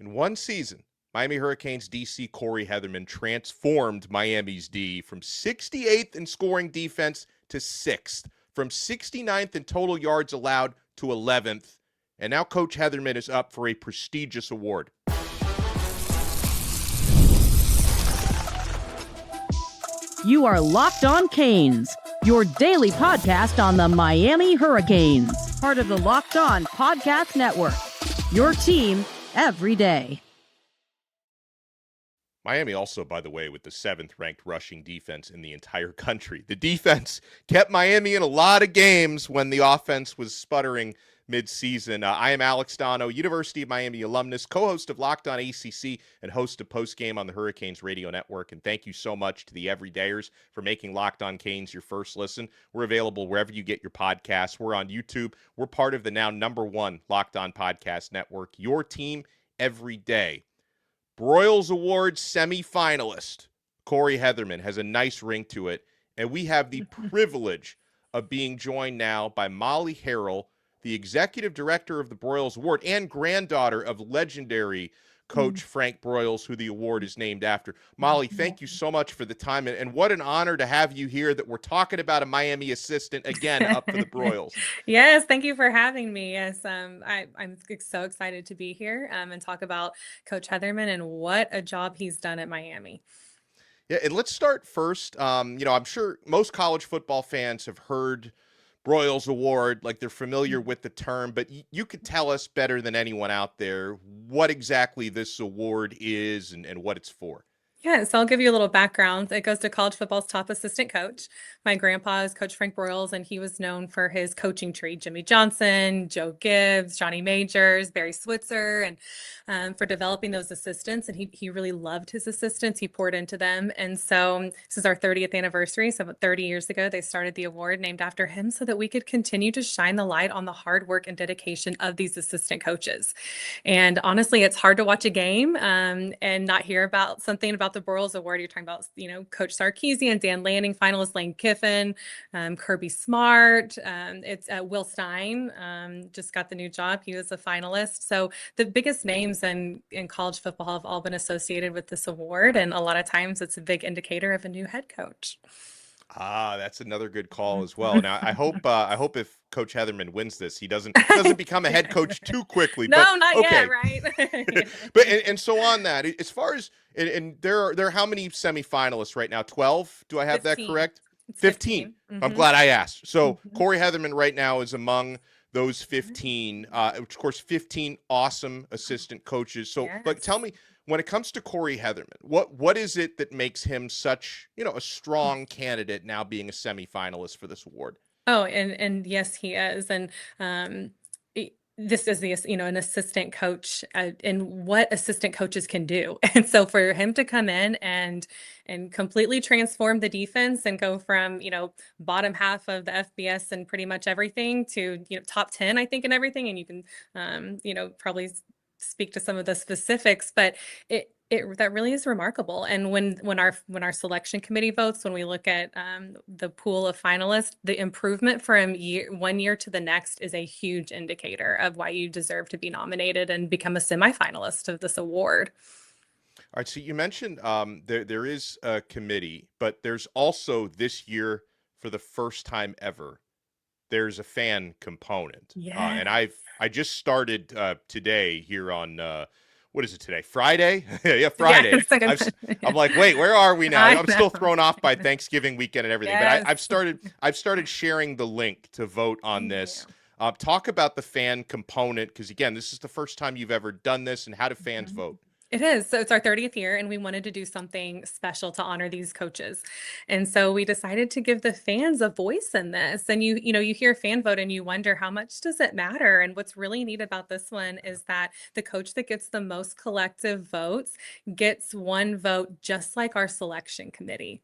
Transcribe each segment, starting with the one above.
In one season, Miami Hurricanes DC Corey Hetherman transformed Miami's D from 68th in scoring defense to 6th, from 69th in total yards allowed to 11th. And now Coach Heatherman is up for a prestigious award. You are Locked On Canes, your daily podcast on the Miami Hurricanes, part of the Locked On Podcast Network, your team every day. Miami also, by the way, with the 7th-ranked rushing defense in the entire country. The defense kept Miami in a lot of games when the offense was sputtering mid-season. I am Alex Donno, University of Miami alumnus, co-host of Locked On ACC, and host of Postgame on the Hurricanes Radio Network. And thank you so much to the everydayers for making Locked On Canes your first listen. We're available wherever you get your podcasts. We're on YouTube. We're part of the now #1 Locked On Podcast Network, your team every day. Broyles Award semifinalist Corey Hetherman has a nice ring to it, and we have the privilege of being joined now by Molly Harrell, the executive director of the Broyles Award and granddaughter of legendary coach Frank Broyles, who the award is named after. Molly, thank you so much for the time, and what an honor to have you here that we're talking about a Miami assistant again up for the Broyles. Yes, thank you for having me. Yes, I'm so excited to be here and talk about Coach Heatherman and what a job he's done at Miami. Yeah, and let's start first. I'm sure most college football fans have heard Broyles Award, like they're familiar with the term, but you could tell us better than anyone out there what exactly this award is and what it's for. Yeah, so I'll give you a little background. It goes to college football's top assistant coach. My grandpa is Coach Frank Broyles, and he was known for his coaching tree. Jimmy Johnson, Joe Gibbs, Johnny Majors, Barry Switzer, and for developing those assistants. And he really loved his assistants. He poured into them. And so this is our 30th anniversary. So about 30 years ago, they started the award named after him so that we could continue to shine the light on the hard work and dedication of these assistant coaches. And honestly, it's hard to watch a game and not hear about something about the Broyles Award. You're talking about, Coach Sarkisian, Dan Lanning, finalist Lane Kiffin, Kirby Smart. It's Will Stein just got the new job. He was a finalist. So the biggest names in college football have all been associated with this award. And a lot of times it's a big indicator of a new head coach. That's another good call as well. Now, I hope if Coach Heatherman wins this, he doesn't become a head coach too quickly. No, but, not okay. yet, right? But and so on that, as far as and there are how many semifinalists right now? 12? Do I have 15. that correct? It's 15. Mm-hmm. I'm glad I asked. So Corey Hetherman right now is among those 15. Which of course 15 awesome assistant coaches. So, Yes. but tell me, when it comes to Corey Hetherman, what is it that makes him such, a strong candidate now being a semifinalist for this award? Oh, and yes, he is. And this is an assistant coach and what assistant coaches can do. And so for him to come in and completely transform the defense and go from, bottom half of the FBS and pretty much everything to, top 10, I think, in everything. And you can, probably speak to some of the specifics, but that really is remarkable. And when our selection committee votes, when we look at the pool of finalists, the improvement from one year to the next is a huge indicator of why you deserve to be nominated and become a semifinalist of this award. All right. So you mentioned there is a committee, but there's also this year, for the first time ever, there's a fan component. Yes. And I just started today here on what is it today? Friday? Yeah, Friday. Yes. I'm like, wait, where are we now? I I'm still know. thrown off by Thanksgiving weekend and everything. Yes. But I've started sharing the link to vote on this. Talk about the fan component, because again, this is the first time you've ever done this, and how do fans vote? It is. So it's our 30th year, and we wanted to do something special to honor these coaches. And so we decided to give the fans a voice in this. And you hear fan vote and you wonder, how much does it matter? And what's really neat about this one is that the coach that gets the most collective votes gets one vote, just like our selection committee.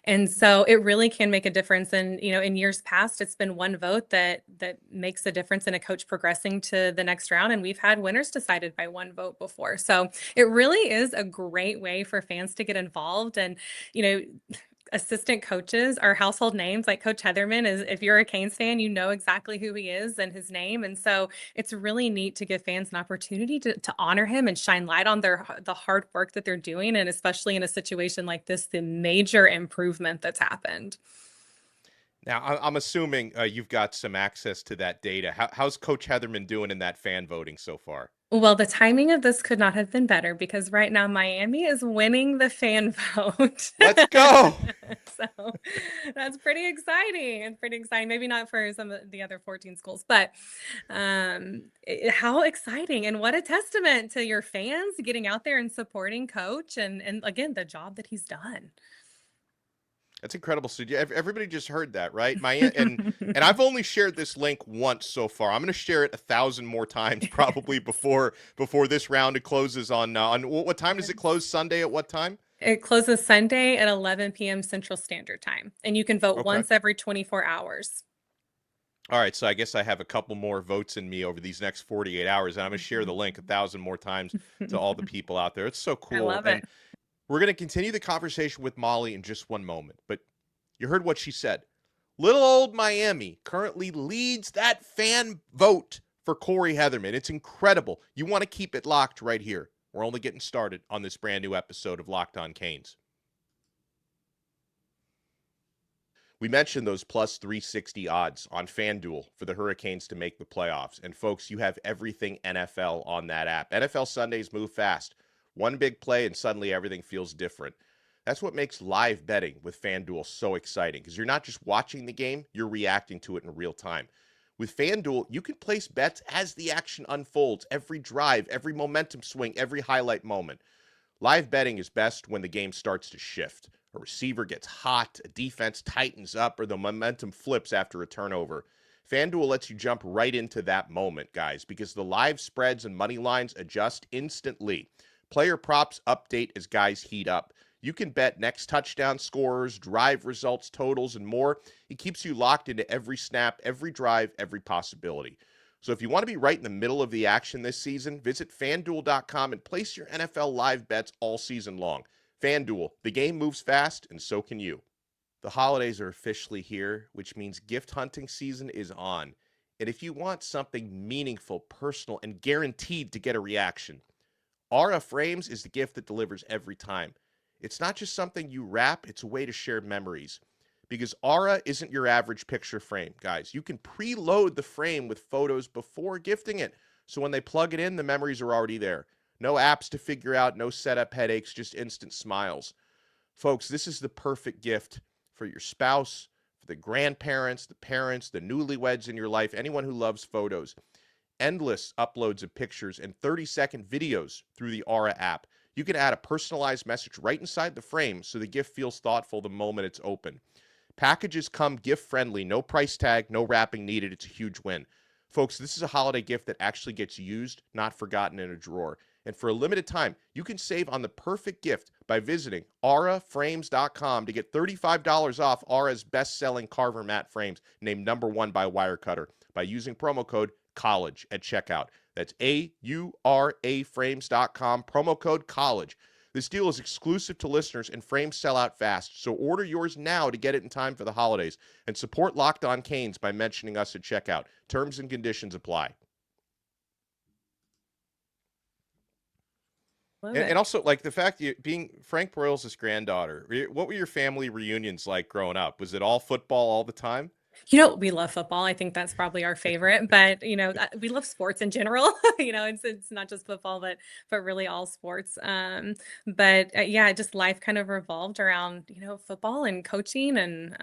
And so it really can make a difference. And, in years past, it's been one vote that makes a difference in a coach progressing to the next round. And we've had winners decided by one vote before. So it really is a great way for fans to get involved. And, assistant coaches are household names. Like Coach Heatherman is, if you're a Canes fan, you know exactly who he is and his name. And so it's really neat to give fans an opportunity to honor him and shine light on the hard work that they're doing. And especially in a situation like this, the major improvement that's happened. Now, I'm assuming you've got some access to that data. How's Coach Heatherman doing in that fan voting so far? Well, the timing of this could not have been better because right now Miami is winning the fan vote. Let's go. So that's pretty exciting. It's pretty exciting. Maybe not for some of the other 14 schools, but how exciting and what a testament to your fans getting out there and supporting Coach and again, the job that he's done. That's incredible. So everybody just heard that, right? And I've only shared this link once so far. I'm going to share it 1,000 more times probably before this round closes on what time does it close? Sunday at what time? It closes Sunday at 11 p.m. Central Standard Time, and you can vote Okay. once every 24 hours. All right, so I guess I have a couple more votes in me over these next 48 hours, and I'm going to share the link 1,000 more times to all the people out there. It's so cool. I love it. And we're going to continue the conversation with Molly in just one moment, but you heard what she said. Little old Miami currently leads that fan vote for Corey Hetherman. It's incredible. You want to keep it locked right here. We're only getting started on this brand new episode of Locked On Canes. We mentioned those plus 360 odds on FanDuel for the Hurricanes to make the playoffs. And folks, you have everything NFL on that app. NFL Sundays move fast. One big play and suddenly everything feels different. That's what makes live betting with FanDuel so exciting because you're not just watching the game, you're reacting to it in real time. With FanDuel, you can place bets as the action unfolds, every drive, every momentum swing, every highlight moment. Live betting is best when the game starts to shift. A receiver gets hot, a defense tightens up, or the momentum flips after a turnover. FanDuel lets you jump right into that moment, guys, because the live spreads and money lines adjust instantly. Player props update as guys heat up. You can bet next touchdown scorers, drive results, totals, and more. It keeps you locked into every snap, every drive, every possibility. So if you want to be right in the middle of the action this season, visit FanDuel.com and place your NFL live bets all season long. FanDuel, the game moves fast, and so can you. The holidays are officially here, which means gift hunting season is on. And if you want something meaningful, personal, and guaranteed to get a reaction, Aura Frames is the gift that delivers every time. It's not just something you wrap, it's a way to share memories. Because Aura isn't your average picture frame, guys. You can preload the frame with photos before gifting it. So when they plug it in, the memories are already there. No apps to figure out, no setup headaches, just instant smiles. Folks, this is the perfect gift for your spouse, for the grandparents, the parents, the newlyweds in your life, anyone who loves photos. Endless uploads of pictures and 30-second videos through the Aura app. You can add a personalized message right inside the frame so the gift feels thoughtful the moment it's open. Packages come gift-friendly, no price tag, no wrapping needed. It's a huge win. Folks, this is a holiday gift that actually gets used, not forgotten in a drawer. And for a limited time, you can save on the perfect gift by visiting auraframes.com to get $35 off Aura's best-selling Carver mat frames, named #1 by Wirecutter, by using promo code COLLEGE at checkout. That's auraframes.com, promo code COLLEGE. This deal is exclusive to listeners and frames sell out fast, so order yours now to get it in time for the holidays. And support Locked On Canes by mentioning us at checkout. Terms and conditions apply. And also, like, the fact that being Frank Broyles' granddaughter, what were your family reunions like growing up? Was it all football all the time? We love football. I think that's probably our favorite, but we love sports in general. It's not just football, but really all sports. Yeah, just life kind of revolved around, football and coaching and,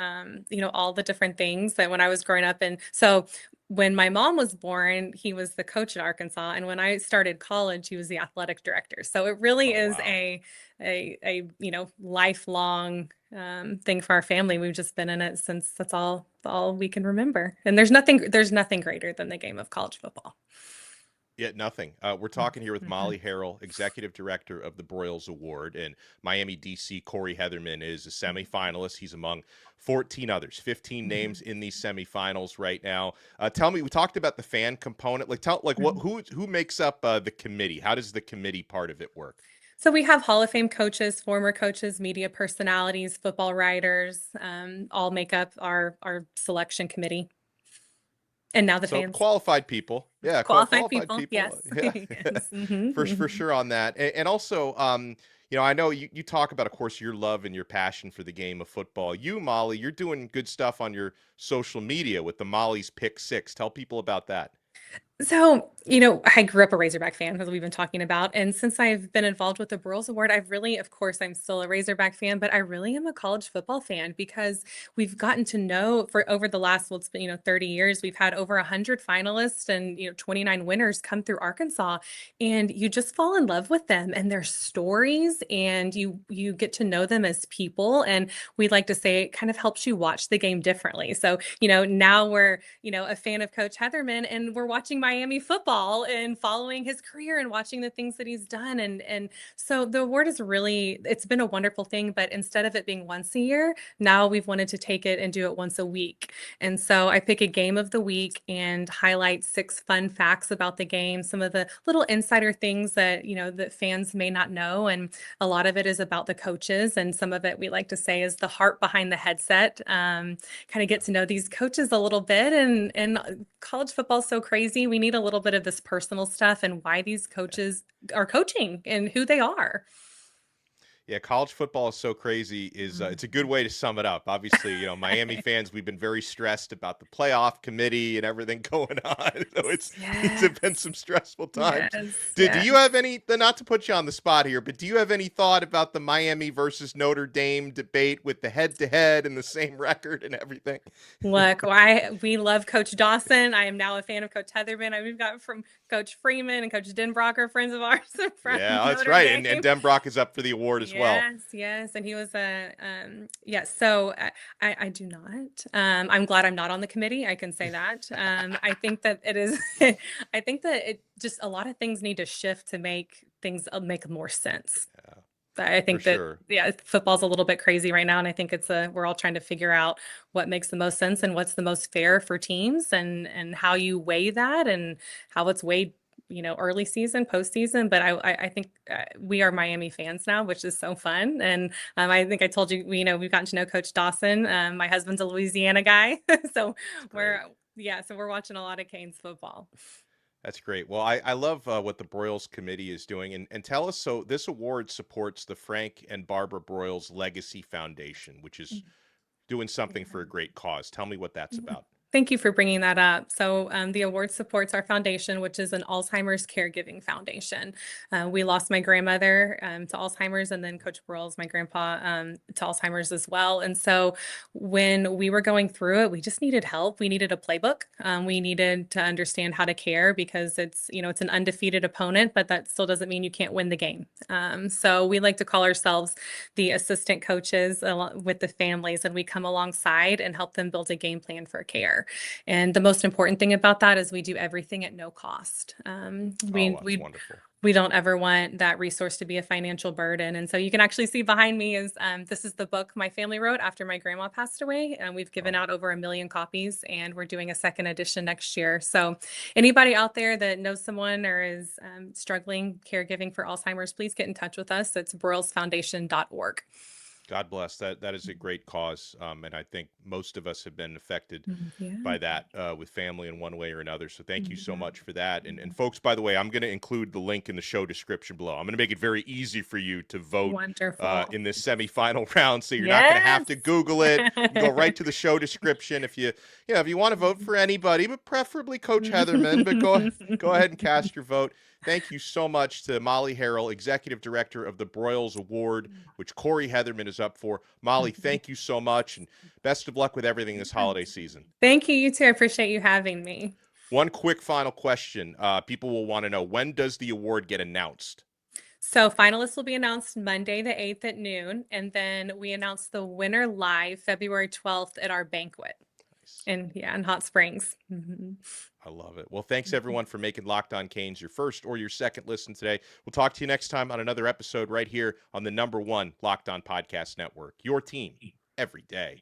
all the different things that when I was growing up. And so when my mom was born, he was the coach at Arkansas. And when I started college, he was the athletic director. So it really is wow. a lifelong thing for our family. We've just been in it since that's all we can remember. And there's nothing greater than the game of college football. Yeah, nothing. We're talking here with Molly Harrell, Executive Director of the Broyles Award, and Miami DC Corey Hetherman is a semifinalist. He's among 14 others, 15 names in these semifinals right now. Tell me, we talked about the fan component. Who makes up the committee? How does the committee part of it work? So we have Hall of Fame coaches, former coaches, media personalities, football writers, all make up our selection committee. And now the So fans. qualified people. Yeah, Qualified qualified people. Yes. people. Yeah. Yes. Mhm, For mhm. sure on that. And also, I know you talk about, of course, your love and your passion for the game of football. You, Molly, you're doing good stuff on your social media with the Molly's Pick Six. Tell people about that. So, I grew up a Razorback fan, as we've been talking about. And since I've been involved with the Broyles Award, I've really, of course, I'm still a Razorback fan, but I really am a college football fan because we've gotten to know for over the last, well, it's been, 30 years, we've had over 100 finalists and, 29 winners come through Arkansas. And you just fall in love with them and their stories, and you get to know them as people. And we like to say it kind of helps you watch the game differently. So, now we're, a fan of Coach Heatherman, and we're watching Miami football and following his career and watching the things that he's done. And so the award is really, it's been a wonderful thing, but instead of it being once a year, now we've wanted to take it and do it once a week. And so I pick a game of the week and highlight 6 fun facts about the game, some of the little insider things that, that fans may not know. And a lot of it is about the coaches. And some of it we like to say is the heart behind the headset. Kind of get to know these coaches a little bit. And college football is so crazy. We need a little bit of this personal stuff and why these coaches are coaching and who they are. Yeah, college football is so crazy it's a good way to sum it up. Obviously, Miami fans, we've been very stressed about the playoff committee and everything going on. So it's Yes. been some stressful times. Yes. Do Yes. you have any, not to put you on the spot here, but do you have any thought about the Miami versus Notre Dame debate with the head-to-head and the same record and everything? Look, we love Coach Dawson. I am now a fan of Coach Heatherman. We've got from Coach Freeman and Coach Denbrock, friends of ours from Yeah, that's Notre right. Dame. And Denbrock is up for the award as well. Yes, and he was a yes. So I do not. I'm glad I'm not on the committee. I can say that. I think that it is. I think that it just a lot of things need to shift to make things make more sense. Yeah, But I think for that sure. football's a little bit crazy right now, and I think we're all trying to figure out what makes the most sense and what's the most fair for teams, and how you weigh that and how it's weighed, early season, postseason. But I think we are Miami fans now, which is so fun. And I think I told you, we've gotten to know Coach Dawson. My husband's a Louisiana guy, so we're watching a lot of Canes football. That's great. Well, I love what the Broyles Committee is doing. And tell us, so this award supports the Frank and Barbara Broyles Legacy Foundation, which is doing something for a great cause. Tell me what that's about. Thank you for bringing that up. So the award supports our foundation, which is an Alzheimer's caregiving foundation. We lost my grandmother to Alzheimer's, and then Coach Broyles, my grandpa, to Alzheimer's as well. And so when we were going through it, we just needed help. We needed a playbook. We needed to understand how to care because it's an undefeated opponent, but that still doesn't mean you can't win the game. So we like to call ourselves the assistant coaches with the families, and we come alongside and help them build a game plan for care. And the most important thing about that is we do everything at no cost. That's wonderful. We don't ever want that resource to be a financial burden. And so you can actually see behind me is this is the book my family wrote after my grandma passed away. And we've given out over 1 million copies, and we're doing a second edition next year. So anybody out there that knows someone or is struggling caregiving for Alzheimer's, please get in touch with us. It's broylesfoundation.org. God bless. That is a great cause. And I think most of us have been affected Yeah. by that with family in one way or another. So thank you so much for that. And folks, by the way, I'm going to include the link in the show description below. I'm going to make it very easy for you to vote in this semifinal round. So you're not going to have to Google it. You go right to the show description if you want to vote for anybody, but preferably Coach Heatherman. But go ahead and cast your vote. Thank you so much to Molly Harrell, Executive Director of the Broyles Award, which Corey Hetherman is up for. Molly, thank you so much, and best of luck with everything this holiday season. Thank you. You too. I appreciate you having me. One quick final question. People will want to know, when does the award get announced? So finalists will be announced Monday the 8th at noon, and then we announce the winner live February 12th at our banquet in Hot Springs. I love it. Well, thanks everyone for making Locked On Canes your first or your second listen today. We'll talk to you next time on another episode right here on the #1 Locked On Podcast Network. Your team every day.